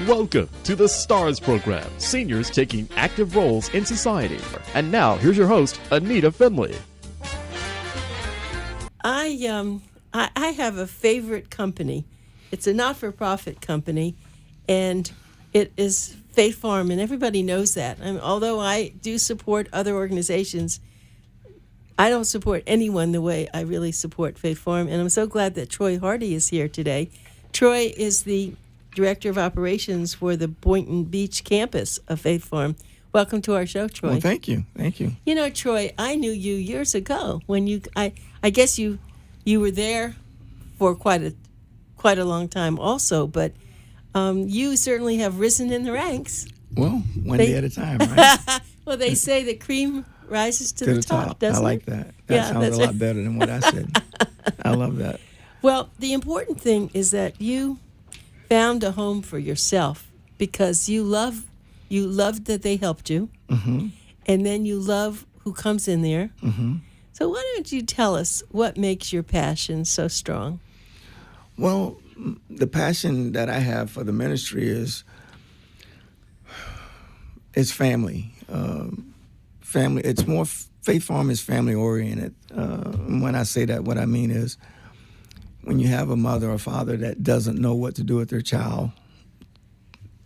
Welcome to the STARS program, seniors taking active roles in society. And now, here's your host, ANITA FINLEY. I have a favorite company. It's a not-for-profit company, and it is Faith Farm, and everybody knows that. Although I do support other organizations, I don't support anyone the way I really support Faith Farm, and I'm so glad that Troy Hardy is here today. Troy is the Director of Operations for the Boynton Beach campus of Faith Farm. Welcome to our show, Troy. Well, thank you. Thank you. You know, Troy, I knew you years ago when I guess you were there for quite a long time also, but you certainly have risen in the ranks. Well, one day at a time, right? Well, they say that cream rises to the top, doesn't it? I like that. That sounds a lot better than what I said. I love that. Well, the important thing is that you found a home for yourself because you loved that they helped you, mm-hmm. and then you love who comes in there. Mm-hmm. So why don't you tell us what makes your passion so strong? Well, the passion that I have for the ministry is family. Family. It's more Faith Farm is family oriented. When I say that, what I mean is when you have a mother or father that doesn't know what to do with their child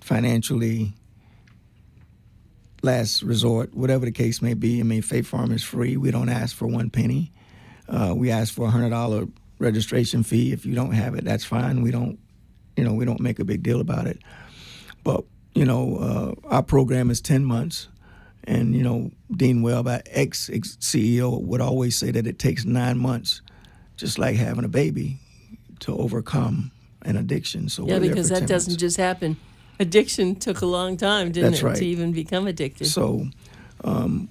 financially, last resort, whatever the case may be. I mean, Faith Farm is free. We don't ask for one penny. We ask for a $100 registration fee. If you don't have it, that's fine. We don't make a big deal about it. But, our program is 10 months. And, Dean Webb, our ex-CEO, would always say that it takes 9 months, just like having a baby, to overcome an addiction. So yeah, because that doesn't just happen. Addiction took a long time, didn't it, to even become addicted? So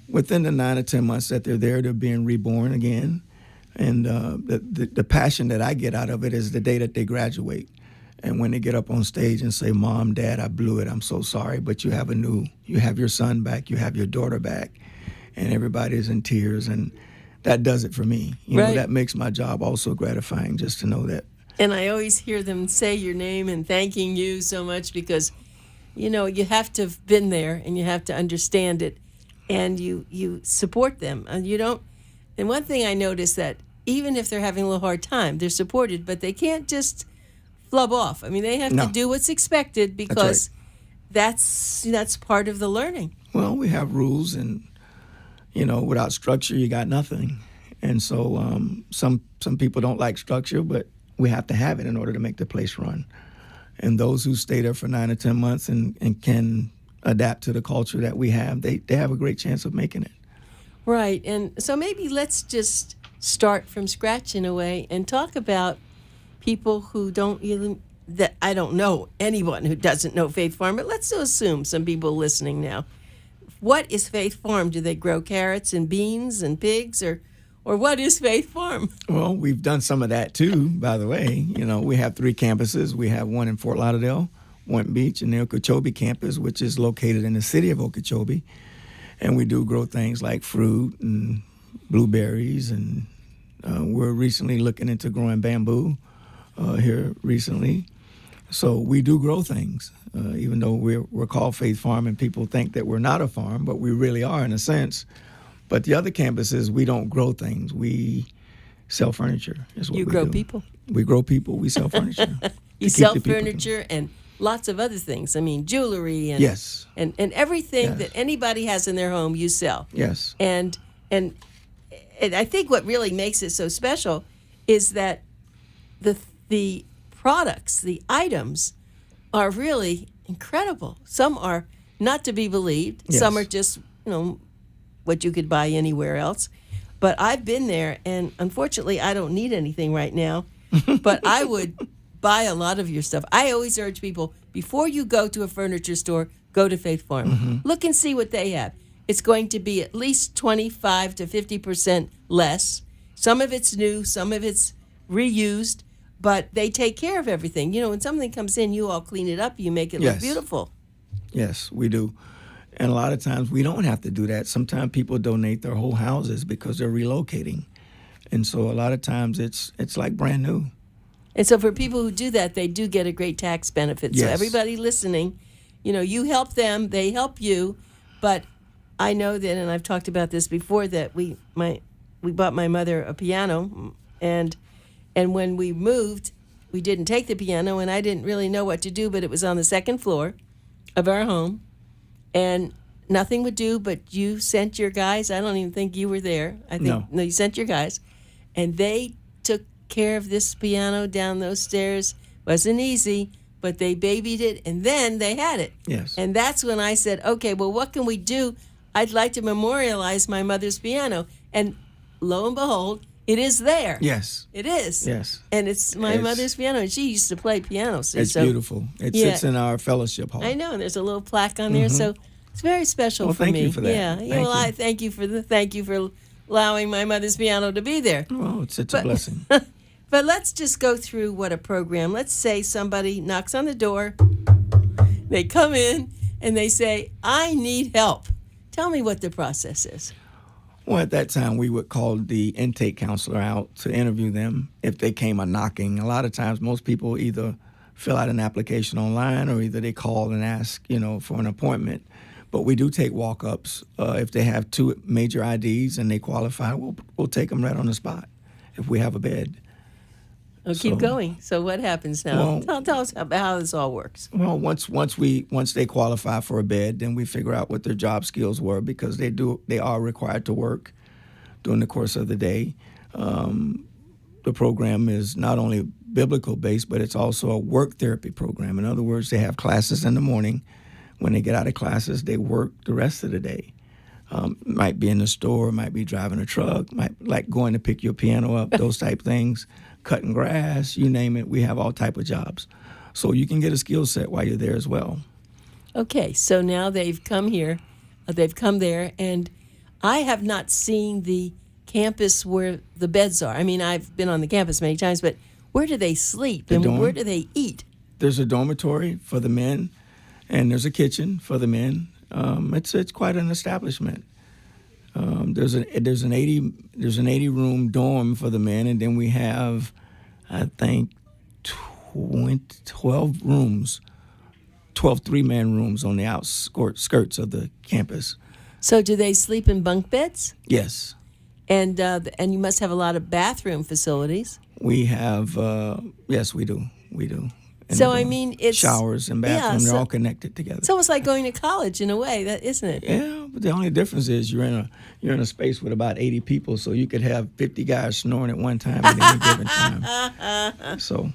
within the 9 or 10 months that they're there, they're being reborn again. And the passion that I get out of it is the day that they graduate. And when they get up on stage and say, "Mom, Dad, I blew it. I'm so sorry." But you have your son back, you have your daughter back, and everybody's in tears. And that does it for me. That makes my job also gratifying just to know that. And I always hear them say your name and thanking you so much because, you have to have been there and you have to understand it, and you support them. And you don't. And one thing I noticed that even if they're having a little hard time, they're supported, but they can't just flub off. I mean, they have to do what's expected because that's part of the learning. Well, we have rules, and without structure, you got nothing. And so some people don't like structure, but we have to have it in order to make the place run. And those who stay there for 9 or 10 months and can adapt to the culture that we have, they have a great chance of making it. Right. And so maybe let's just start from scratch in a way and talk about people who I don't know anyone who doesn't know Faith Farm, but let's assume some people listening now. What is Faith Farm? Do they grow carrots and beans and pigs, or what is Faith Farm? Well, we've done some of that too, by the way. We have 3 campuses. We have one in Fort Lauderdale, Boynton Beach, and the Okeechobee campus, which is located in the city of Okeechobee. And we do grow things like fruit and blueberries, and we're recently looking into growing bamboo here recently. So we do grow things, even though we're called Faith Farm and people think that we're not a farm, but we really are in a sense. But the other campuses, we don't grow things. We sell furniture is what we do. You grow people? We grow people. We sell furniture. You sell furniture and lots of other things. I mean, jewelry and yes. and everything that anybody has in their home, you sell. Yes. And I think what really makes it so special is that the products, the items, are really incredible. Some are not to be believed. Yes. Some are just, what you could buy anywhere else. But I've been there, and unfortunately, I don't need anything right now. But I would buy a lot of your stuff. I always urge people, before you go to a furniture store, go to Faith Farm. Mm-hmm. Look and see what they have. It's going to be at least 25 to 50% less. Some of it's new, some of it's reused, but they take care of everything. When something comes in, you all clean it up, you make it look beautiful. Yes, we do. And a lot of times we don't have to do that. Sometimes people donate their whole houses because they're relocating. And so a lot of times it's like brand new. And so for people who do that, they do get a great tax benefit. So Yes. everybody listening, you help them, they help you. But I know that, and I've talked about this before, that we bought my mother a piano, and when we moved, we didn't take the piano, and I didn't really know what to do, but it was on the second floor of our home, and nothing would do. But you sent your guys. I don't even think you were there. I think no, you sent your guys, and they took care of this piano down those stairs. Wasn't easy, but they babied it, and then they had it. Yes. And that's when I said, okay, well, what can we do? I'd like to memorialize my mother's piano. And lo and behold, it is there. Yes. It is. Yes. And it's my mother's piano, and she used to play piano. So, It's beautiful. It sits in our fellowship hall. I know, and there's a little plaque on there, so it's very special for me. Thank you for that. Yeah. I thank you for allowing my mother's piano to be there. Well, it's a blessing. But let's just go through what a program. Let's say somebody knocks on the door, they come in, and they say, I need help. Tell me what the process is. Well, at that time, we would call the intake counselor out to interview them if they came a knocking. A lot of times, most people either fill out an application online or either they call and ask, for an appointment. But we do take walk-ups. If they have 2 major IDs and they qualify, we'll take them right on the spot if we have a bed. Oh, keep going. So what happens now? Well, tell us how this all works. Well, once they qualify for a bed, then we figure out what their job skills were, because they are required to work during the course of the day. The program is not only biblical based, but it's also a work therapy program. In other words, they have classes in the morning. When they get out of classes, they work the rest of the day. Might be in the store, might be driving a truck, might like going to pick your piano up, those type things. Cutting grass, you name it. We have all type of jobs. So you can get a skill set while you're there as well. Okay, so now they've come here, they've come there, and I have not seen the campus where the beds are. I mean, I've been on the campus many times, but where do they sleep and where do they eat? There's a dormitory for the men, and there's a kitchen for the men. It's quite an establishment. There's an 80 room dorm for the men, and then we have, I think, 12 rooms, 12 3-man rooms on the outskirts of the campus. So do they sleep in bunk beds? Yes. And you must have a lot of bathroom facilities. We have, yes, we do. So I mean, it's showers and bathrooms. They're all connected together. It's almost like going to college in a way, isn't it? Yeah, but the only difference is you're in a space with about 80 people, so you could have 50 guys snoring at one time at any given time. So.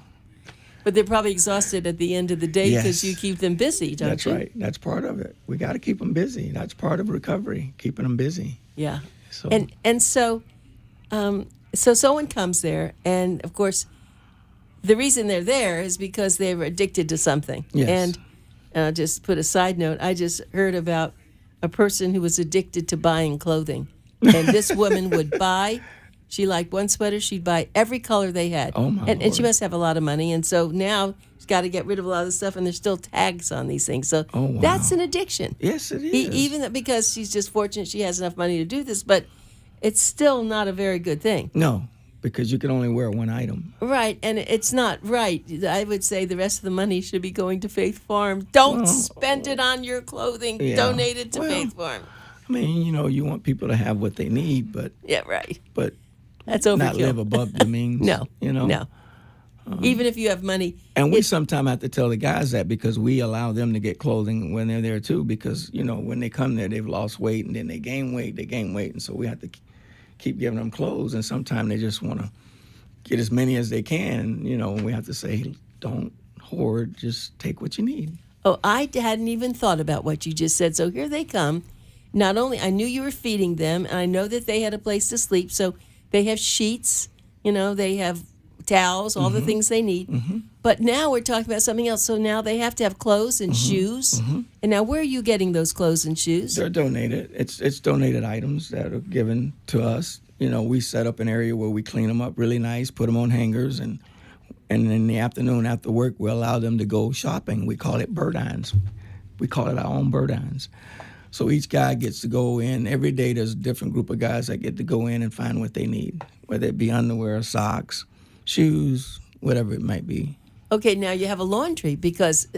But they're probably exhausted at the end of the day because you keep them busy, don't you? That's right. That's part of it. We got to keep them busy. That's part of recovery, keeping them busy. Yeah. So. And so someone comes there, and of course, the reason they're there is because they were addicted to something. Yes. And just put a side note, I just heard about a person who was addicted to buying clothing. And this woman would buy, she liked one sweater, she'd buy every color they had. Oh, my and Lord. she must have a lot of money. And so now she's got to get rid of a lot of stuff, and there's still tags on these things. So that's an addiction. Yes, it is. Even because she's just fortunate she has enough money to do this, but it's still not a very good thing. No. Because you can only wear one item. Right, and it's not right. I would say the rest of the money should be going to Faith Farm. Don't spend it on your clothing. Yeah. Donate it to Faith Farm. I mean, you want people to have what they need, but yeah, right. But that's overkill. Not live above the means. No. No. Even if you have money. And we sometimes have to tell the guys that, because we allow them to get clothing when they're there too. Because when they come there, they've lost weight, and then they gain weight, and so we have to keep giving them clothes, and sometimes they just want to get as many as they can, we have to say, don't hoard, just take what you need. Oh, I hadn't even thought about what you just said. So here they come. Not only, I knew you were feeding them, and I know that they had a place to sleep, so they have sheets, they have towels, all the things they need. Mm-hmm. But now we're talking about something else. So now they have to have clothes and shoes. Mm-hmm. And now where are you getting those clothes and shoes? They're donated. It's donated items that are given to us. We set up an area where we clean them up really nice, put them on hangers, and in the afternoon after work, we allow them to go shopping. We call it birdines. We call it our own birdines. So each guy gets to go in. Every day there's a different group of guys that get to go in and find what they need, whether it be underwear, socks, shoes, whatever it might be. Okay, now you have a laundry because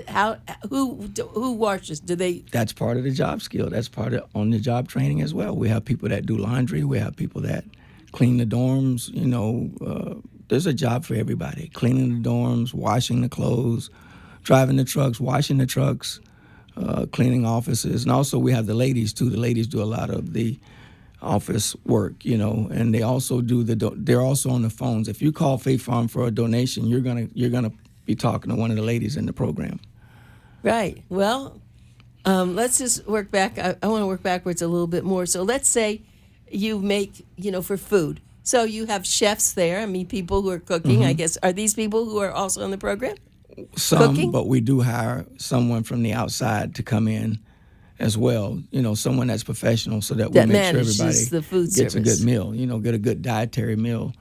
who washes? Do they? That's part of the job skill. That's part of on-the-job training as well. We have people that do laundry. We have people that clean the dorms. There's a job for everybody. Cleaning the dorms, washing the clothes, driving the trucks, washing the trucks, cleaning offices. And also we have the ladies, too. The ladies do a lot of the office work, and they also do they're also on the phones. If you call Faith Farm for a donation, you're gonna be talking to one of the ladies in the program. Right. Well, let's just work back. I want to work backwards a little bit more. So let's say you make, for food. So you have chefs there. I mean, people who are cooking, I guess. Are these people who are also in the program? Some, cooking? But we do hire someone from the outside to come in as well. Someone that's professional so that we make sure everybody the food gets service. a good meal, get a good dietary meal.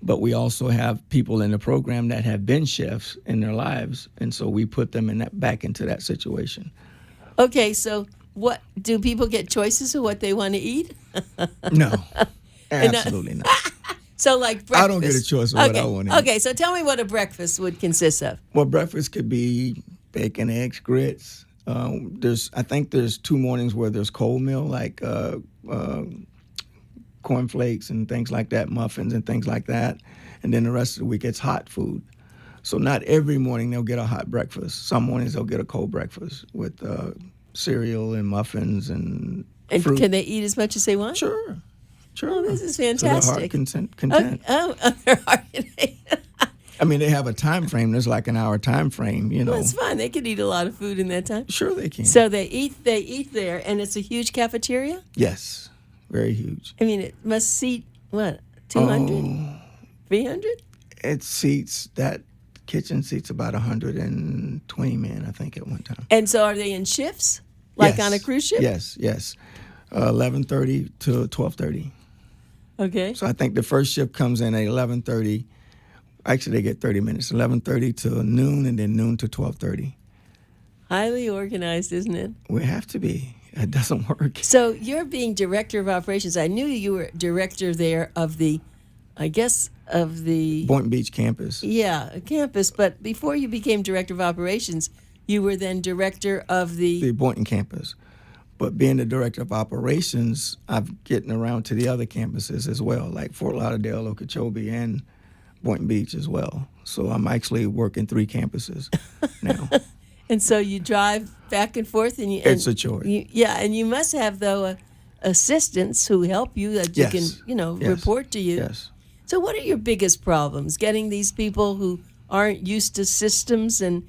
But we also have people in the program that have been chefs in their lives, and so we put them back into that situation. Okay, so what do people get choices of what they want to eat? No, absolutely not. So like breakfast. I don't get a choice of what I want to eat. Okay, so tell me what a breakfast would consist of. Well, breakfast could be bacon, eggs, grits. I think there's 2 mornings where there's cold meal, like cornflakes and things like that, muffins and things like that. And then the rest of the week, it's hot food. So not every morning they'll get a hot breakfast. Some mornings they'll get a cold breakfast with cereal and muffins and fruit. And can they eat as much as they want? Sure. Oh, this is fantastic. So they're heart content. They're heart content. I mean, they have a time frame. There's like an hour time frame, Well, it's fine. They can eat a lot of food in that time. Sure they can. So they eat there, and it's a huge cafeteria? Yes, very huge. I mean, it must seat, what, 200? 300? It seats, that kitchen seats about 120 men, I think, at one time. And so are they in shifts? Like Yes. on a cruise ship? Yes. 11:30 to 12:30. Okay. So I think the first shift comes in at 11:30. Actually, they get 30 minutes, 11:30 to noon, and then noon to 12:30. Highly organized, isn't it? We have to be. It doesn't work. So you're being director of operations. I knew you were director there of the Boynton Beach campus. Yeah, campus. But before you became director of operations, you were then director of The Boynton campus. But being the director of operations, I'm getting around to the other campuses as well, like Fort Lauderdale, Okeechobee, and Boynton Beach as well. So I'm actually working 3 campuses now. And so you drive back and forth, and It's a chore. And you must have though assistants who help you that you Yes. can Yes. report to you. Yes. So what are your biggest problems? Getting these people who aren't used to systems and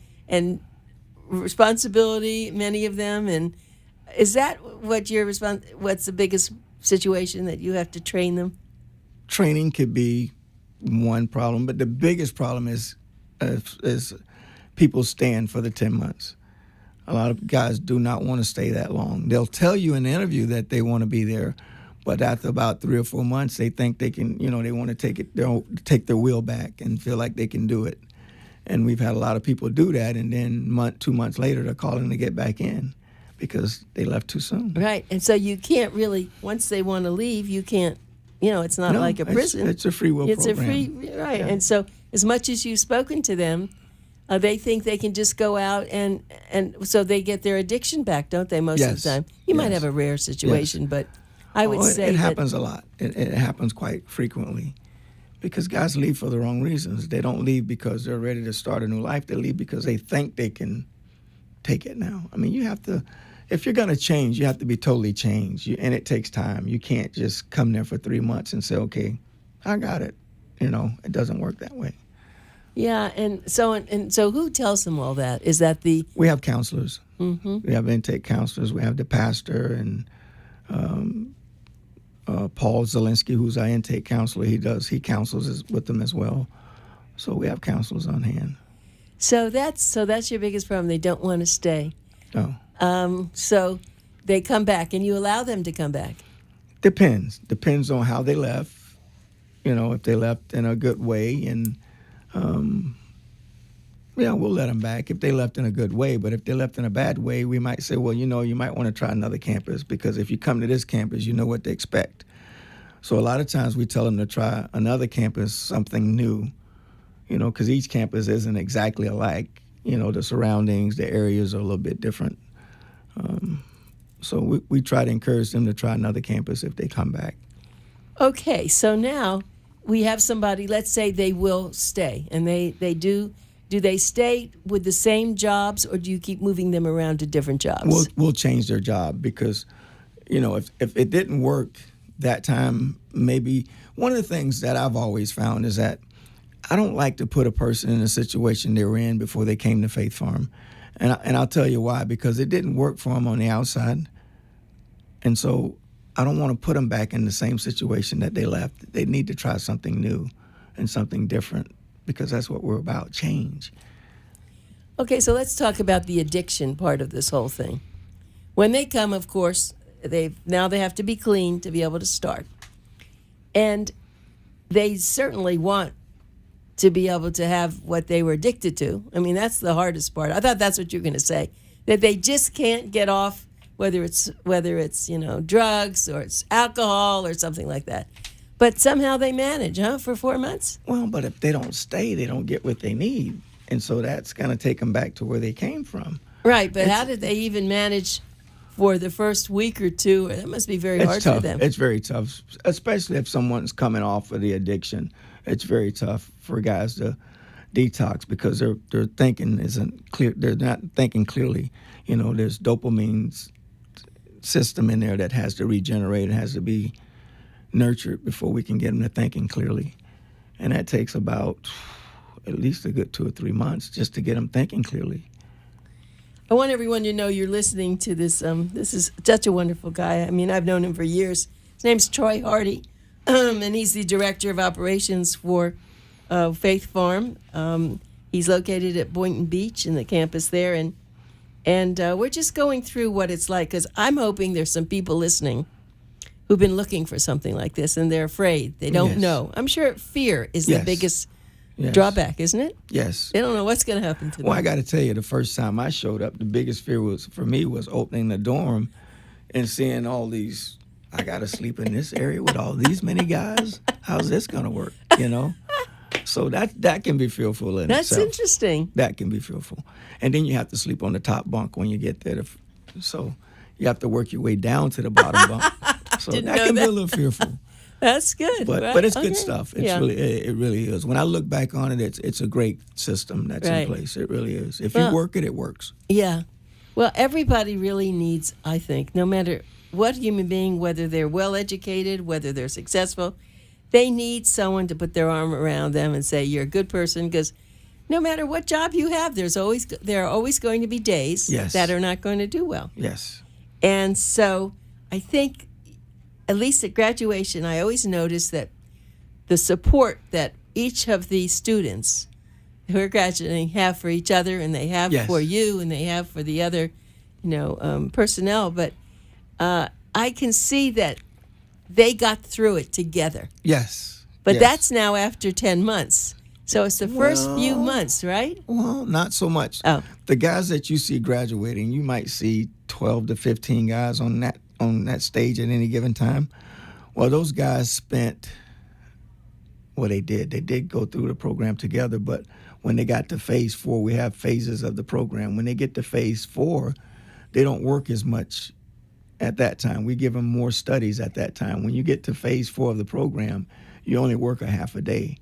responsibility, many of them, and is that what what's the biggest situation that you have to train them? Training could be one problem, but the biggest problem is people staying for the 10 months. A lot of guys do not want to stay that long. They'll tell you in the interview that they want to be there, but after about 3 or 4 months, they think they can, they want to take their wheel back and feel like they can do it. And we've had a lot of people do that, and then 2 months later, they're calling to get back in because they left too soon. Right, and so you can't really, once they want to leave, you can't, it's not like a prison. It's a free will program. It's a free, right. Yeah. And so as much as you've spoken to them, they think they can just go out and so they get their addiction back, don't they, most of the time? You might have a rare situation, but I would say it happens a lot. It happens quite frequently because guys leave for the wrong reasons. They don't leave because they're ready to start a new life. They leave because they think they can take it now. I mean, you have to, if you're going to change, you have to be totally changed, and it takes time. You can't just come there for 3 months and say, okay, I got it. It doesn't work that way. Yeah, and so who tells them all that? Is that We have counselors. Mm-hmm. We have intake counselors. We have the pastor and Paul Zielinski, who's our intake counselor. He counsels with them as well. So we have counselors on hand. So that's your biggest problem. They don't want to stay. No. So they come back, and you allow them to come back. Depends on how they left. If they left in a good way, and we'll let them back if they left in a good way. But if they left in a bad way, we might say, well, you might want to try another campus, because if you come to this campus, you know what to expect. So a lot of times we tell them to try another campus, something new, because each campus isn't exactly alike. The surroundings, the areas are a little bit different. So we try to encourage them to try another campus if they come back. Okay, so now we have somebody, let's say they will stay, and they do they stay with the same jobs, or do you keep moving them around to different jobs? We'll change their job because, if it didn't work that time, maybe one of the things that I've always found is that I don't like to put a person in a situation they were in before they came to Faith Farm. And I'll tell you why, because it didn't work for them on the outside. And so I don't want to put them back in the same situation that they left. They need to try something new and something different, because that's what we're about, change. Okay, so let's talk about the addiction part of this whole thing. When they come, of course, they have to be clean to be able to start. And they certainly want to be able to have what they were addicted to. I mean, that's the hardest part. I thought that's what you were going to say, that they just can't get off, whether it's drugs or it's alcohol or something like that. But somehow they manage, for 4 months? Well, but if they don't stay, they don't get what they need. And so that's going to take them back to where they came from. Right, but how did they even manage for the first week or two? That must be very hard tough. for them. It's very tough, especially if someone's coming off of the addiction. It's very tough for guys to detox because their thinking isn't clear. They're not thinking clearly. There's dopamine system in there that has to regenerate. It has to be nurtured before we can get them to thinking clearly. And that takes about at least a good 2 or 3 months just to get them thinking clearly. I want everyone to know you're listening to this. This is such a wonderful guy. I mean, I've known him for years. His name's Troy Hardy, and he's the director of operations for Faith Farm. He's located at Boynton Beach in the campus there, and we're just going through what it's like, because I'm hoping there's some people listening who've been looking for something like this, and they're afraid. They don't know. I'm sure fear is the biggest drawback, isn't it? Yes. They don't know what's going to happen to them. Well, I got to tell you, the first time I showed up, the biggest fear for me was opening the dorm and seeing all these, I got to sleep in this area with all these many guys. How's this going to work, So that can be fearful in itself. That's interesting. That can be fearful. And then you have to sleep on the top bunk when you get there. So you have to work your way down to the bottom bunk. So that can be a little fearful. That's good. But it's good stuff. It really is. When I look back on it, it's a great system that's in place. It really is. If you work it, it works. Yeah. Well, everybody really needs, I think, no matter what human being, whether they're well-educated, whether they're successful, they need someone to put their arm around them and say, you're a good person, because no matter what job you have, there are always going to be days that are not going to do well. Yes. And so I think, at least at graduation, I always notice that the support that each of the students who are graduating have for each other, and they have for you, and they have for the other, personnel. But I can see that they got through it together. Yes. But that's now after 10 months. So it's the first few months, right? Well, not so much. Oh. The guys that you see graduating, you might see 12 to 15 guys on that stage at any given time. Well, those guys spent, they did go through the program together, but when they got to phase 4, we have phases of the program. When they get to phase 4, they don't work as much at that time. We give them more studies at that time. When you get to phase 4 of the program, you only work a half a day.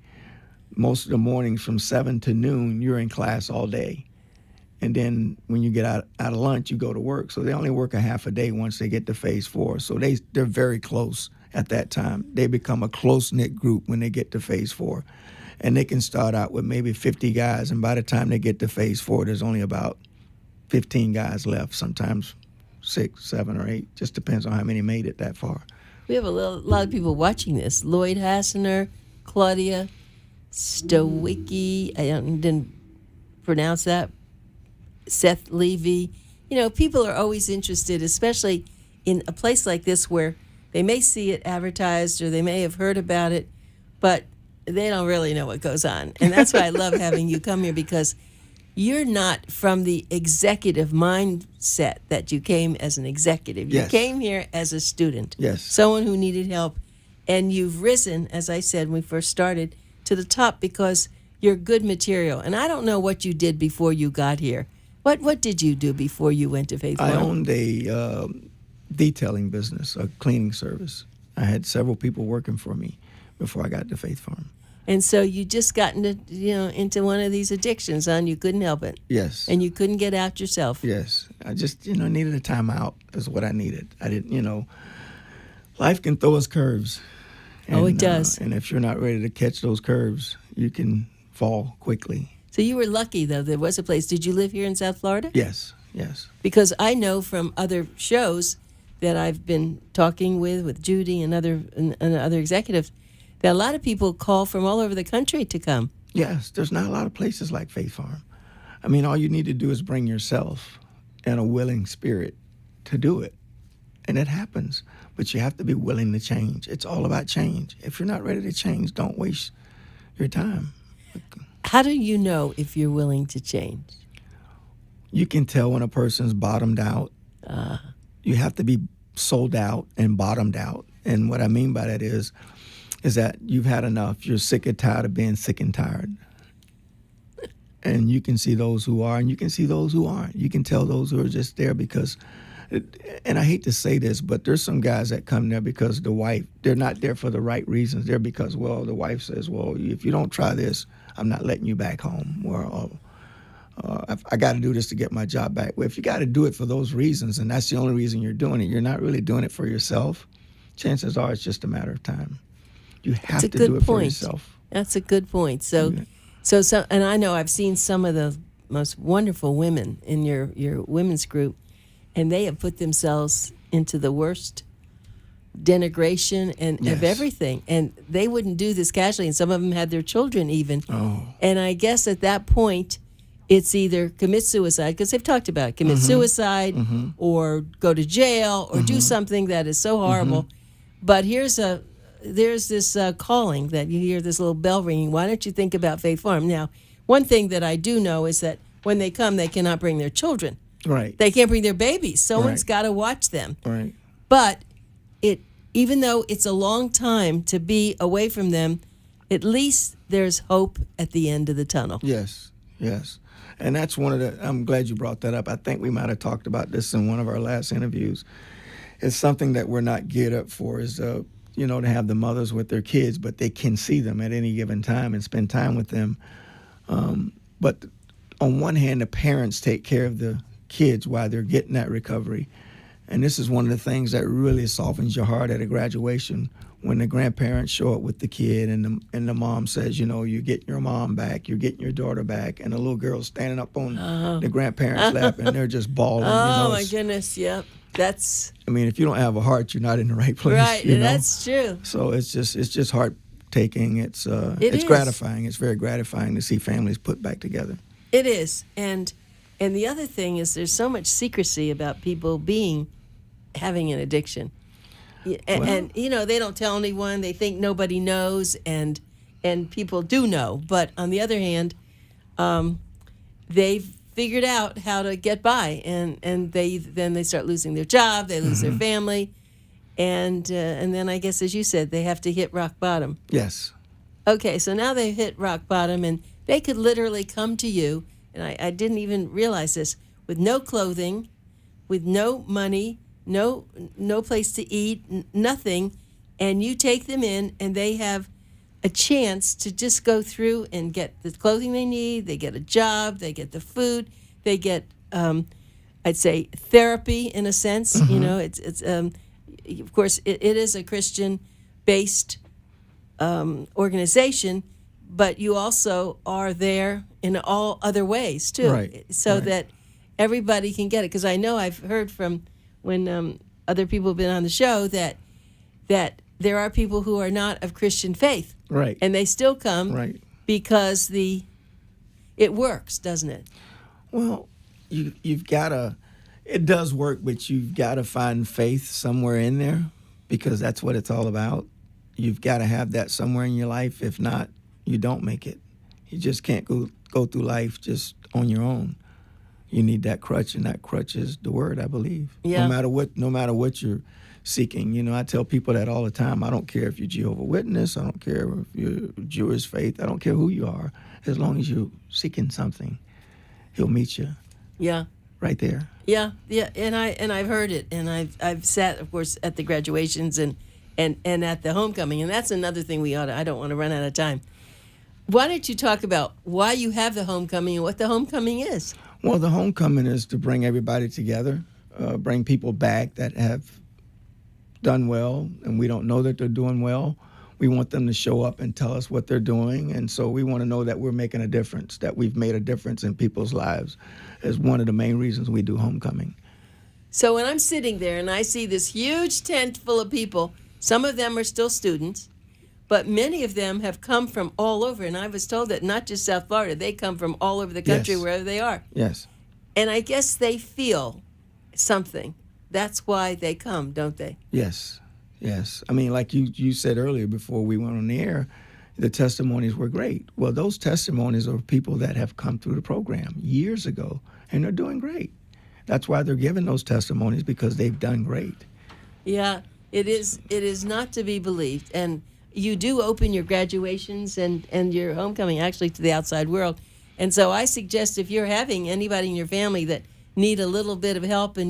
Most of the mornings from 7 to noon, you're in class all day. And then when you get out of lunch, you go to work. So they only work a half a day once they get to phase 4. So they're very close at that time. They become a close-knit group when they get to phase 4. And they can start out with maybe 50 guys, and by the time they get to phase 4, there's only about 15 guys left, sometimes 6, 7, or 8. Just depends on how many made it that far. We have a lot of people watching this. Lloyd Hassener, Claudia Stowicki, I didn't pronounce that, Seth Levy. People are always interested, especially in a place like this where they may see it advertised or they may have heard about it, but they don't really know what goes on. And that's why I love having you come here, because you're not from the executive mindset that you came as an executive. You came here as a student, someone who needed help, and you've risen, as I said when we first started, to the top because you're good material. And I don't know what you did before you got here. What did you do before you went to Faith Farm? I owned a detailing business, a cleaning service. I had several people working for me before I got to Faith Farm. And so you just got into one of these addictions, and you couldn't help it. Yes. And you couldn't get out yourself. Yes. I just, needed a time out is what I needed. I didn't, life can throw us curves. And, it does. And if you're not ready to catch those curves, you can fall quickly. So you were lucky, though. There was a place. Did you live here in South Florida? Yes. Because I know from other shows that I've been talking with Judy and other executives, that a lot of people call from all over the country to come. Yes, there's not a lot of places like Faith Farm. I mean, all you need to do is bring yourself and a willing spirit to do it. And it happens. But you have to be willing to change. It's all about change. If you're not ready to change, don't waste your time. How do you know if you're willing to change? You can tell when a person's bottomed out. You have to be sold out and bottomed out. And what I mean by that is that you've had enough. You're sick and tired of being sick and tired. And you can see those who are, and you can see those who aren't. You can tell those who are just there because, and I hate to say this, but there's some guys that come there because the wife, they're not there for the right reasons. They're because, well, the wife says, well, if you don't try this, I'm not letting you back home. Or I got to do this to get my job back. Well, if you got to do it for those reasons, and that's the only reason you're doing it, you're not really doing it for yourself, chances are it's just a matter of time. You have to do it for yourself. That's a good point. So, and I know I've seen some of the most wonderful women in your women's group, and they have put themselves into the worst denigration of everything, and they wouldn't do this casually. And some of them had their children even. Oh. And I guess at that point, it's either commit suicide, because they've talked about it, commit suicide, or go to jail, or do something that is so horrible. But there's this calling that you hear, this little bell ringing. Why don't you think about Faith Farm? Now, one thing that I do know is that when they come, they cannot bring their children. Right. They can't bring their babies. Someone's got to watch them. Right. But even though it's a long time to be away from them, at least there's hope at the end of the tunnel. Yes. And that's I'm glad you brought that up. I think we might have talked about this in one of our last interviews. It's something that we're not geared up for is, to have the mothers with their kids, but they can see them at any given time and spend time with them. But on one hand, the parents take care of the kids while they're getting that recovery. And this is one of the things that really softens your heart at a graduation when the grandparents show up with the kid and the mom says, you're getting your mom back, you're getting your daughter back, and the little girl's standing up on the grandparents' lap and they're just bawling. Oh, my goodness, yep. I mean, if you don't have a heart, you're not in the right place. Right, that's true. So it's just heart-taking. It's gratifying. It's very gratifying to see families put back together. It is. And the other thing is there's so much secrecy about people having an addiction. And they don't tell anyone. They think nobody knows, and people do know. But on the other hand, they've figured out how to get by, and they start losing their job. They lose their family, and then I guess, as you said, they have to hit rock bottom. Yes. Okay, so now they've hit rock bottom, and they could literally come to you, and I didn't even realize this, with no clothing, with no money, no place to eat, nothing, and you take them in, and they have a chance to just go through and get the clothing they need. They get a job. They get the food. They get, I'd say, therapy in a sense. It's of course it is a Christian-based organization, but you also are there in all other ways too, right, that everybody can get it. Because I know I've heard from when other people have been on the show that there are people who are not of Christian faith, right, and they still come, right, because it works, doesn't it? Well, you've got to. It does work, but you've got to find faith somewhere in there, because that's what it's all about. You've got to have that somewhere in your life. If not, you don't make it. You just can't go through life just on your own. You need that crutch, and that crutch is the word, I believe. Yeah. No matter what you're seeking. I tell people that all the time. I don't care if you're Jehovah's Witness. I don't care if you're Jewish faith. I don't care who you are. as long as you're seeking something, he'll meet you Yeah. right there. Yeah, and I've heard it, and I've sat, of course, at the graduations and at the homecoming, and that's another thing I don't want to run out of time. Why don't you talk about why you have the homecoming and what the homecoming is? Well, the homecoming is to bring everybody together, bring people back that have done well, and we don't know that they're doing well. We want them to show up and tell us what they're doing, and so we want to know that we're making a difference, that we've made a difference in people's lives, is one of the main reasons we do homecoming. So when I'm sitting there and I see this huge tent full of people, some of them are still students, but many of them have come from all over, and I was told that not just South Florida, they come from all over the country, Yes. wherever they are. Yes. And I guess they feel something. That's why they come, don't they? Yes. Yes. I mean, like you said earlier before we went on the air, the testimonies were great. Well, those testimonies are people that have come through the program years ago, and they're doing great. That's why they're giving those testimonies, because they've done great. Yeah, it is. It is not to be believed. And you do open your graduations and your homecoming actually to the outside world. And so I suggest if you're having anybody in your family that need a little bit of help, and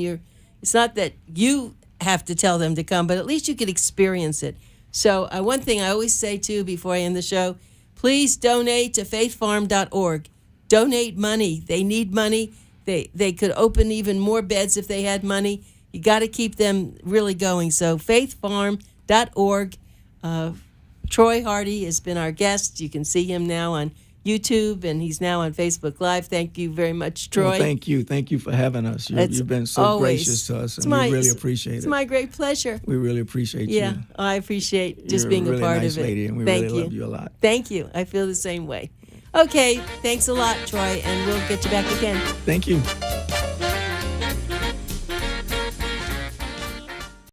it's not that you have to tell them to come, but at least you could experience it. So one thing I always say, too, before I end the show, please donate to faithfarm.org. Donate money. They need money. They could open even more beds if they had money. You got to keep them really going. So faithfarm.org. Troy Hardy has been our guest. You can see him now on YouTube, and he's now on Facebook Live. Thank you very much, Troy. Well, thank you. Thank you for having us. You've been so always gracious to us, and we really appreciate it. It's my great pleasure. We really appreciate you. Yeah, I appreciate just You're being a really a part nice of it. lady, and we Thank really you. love you a lot. Thank you. I feel the same way. Okay, thanks a lot, Troy, and we'll get you back again. Thank you.